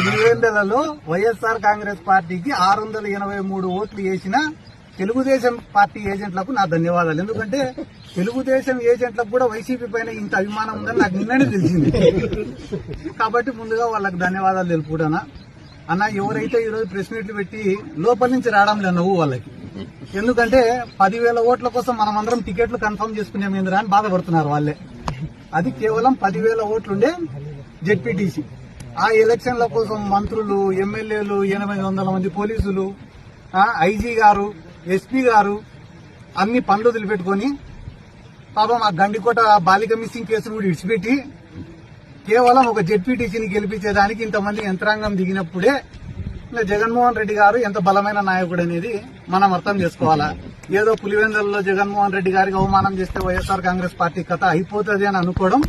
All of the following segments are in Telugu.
పులివెందులలో వైఎస్ఆర్ కాంగ్రెస్ పార్టీకి 683 ఓట్లు వేసిన తెలుగుదేశం పార్టీ ఏజెంట్లకు నా ధన్యవాదాలు. ఎందుకంటే తెలుగుదేశం ఏజెంట్లకు కూడా వైసీపీ పైన ఇంత అభిమానం ఉందని నాకు నిన్ననే తెలిసింది. కాబట్టి ముందుగా వాళ్ళకి ధన్యవాదాలు తెలుపుకుంటానా. అన్న, ఎవరైతే ఈరోజు ప్రెస్ మీట్లు పెట్టి లోపల నుంచి రావడం లేదు నువ్వు వాళ్ళకి, ఎందుకంటే 10,000 ఓట్ల కోసం మనమందరం టికెట్లు కన్ఫర్మ్ చేసుకునేమేందిరా అని బాధపడుతున్నారు వాళ్ళే. అది కేవలం 10,000 ఓట్లుండే జెడ్పీటీసీ. ఆ ఎలక్షన్ల కోసం మంత్రులు, ఎమ్మెల్యేలు, 800 మంది పోలీసులు, ఐజీ గారు, ఎస్పీ గారు అన్ని పనులు వదిలిపెట్టుకుని పాపం ఆ గండికోట బాలిక మిస్సింగ్ కేసును కూడా ఇడిచిపెట్టి కేవలం ఒక జెడ్పీటీసీని గెలిపించేదానికి ఇంతమంది యంత్రాంగం దిగినప్పుడే జగన్మోహన్ రెడ్డి గారు ఎంత బలమైన నాయకుడు అనేది మనం అర్థం చేసుకోవాలా. ఏదో పులివెందులలో జగన్మోహన్ రెడ్డి గారికి అవమానం చేస్తే వైఎస్ఆర్ కాంగ్రెస్ పార్టీ కథ అయిపోతుంది అని అనుకోవడం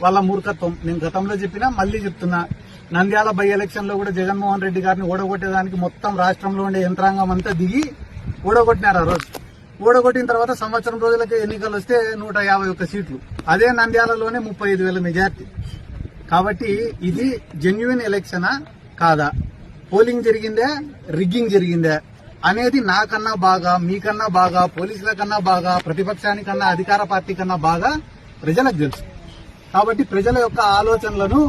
వాళ్ళ మూర్ఖత్వం. నేను గతంలో చెప్పినా మళ్లీ చెప్తున్నా, నంద్యాల బై ఎలక్షన్ లో కూడా జగన్మోహన్ రెడ్డి గారిని ఓడగొట్టేదానికి మొత్తం రాష్ట్రంలో ఉండే యంత్రాంగం అంతా దిగి ఓడగొట్టినారు. ఆ రోజు ఓడగొట్టిన తర్వాత సంవత్సరం రోజులకే ఎన్నికలు వస్తే 151 సీట్లు, అదే నంద్యాలలోనే 35,000 మెజార్టీ. కాబట్టి ఇది జెన్యున్ ఎలక్షనా కాదా, పోలింగ్ జరిగిందే, రిగ్గింగ్ జరిగిందే అనేది నాకన్నా బాగా, మీకన్నా బాగా, పోలీసుల కన్నా బాగా, ప్రతిపక్షానికన్నా, అధికార పార్టీ కన్నా బాగా ప్రజలకు తెలుసు. కాబట్టి ప్రజల యొక్క ఆలోచనలను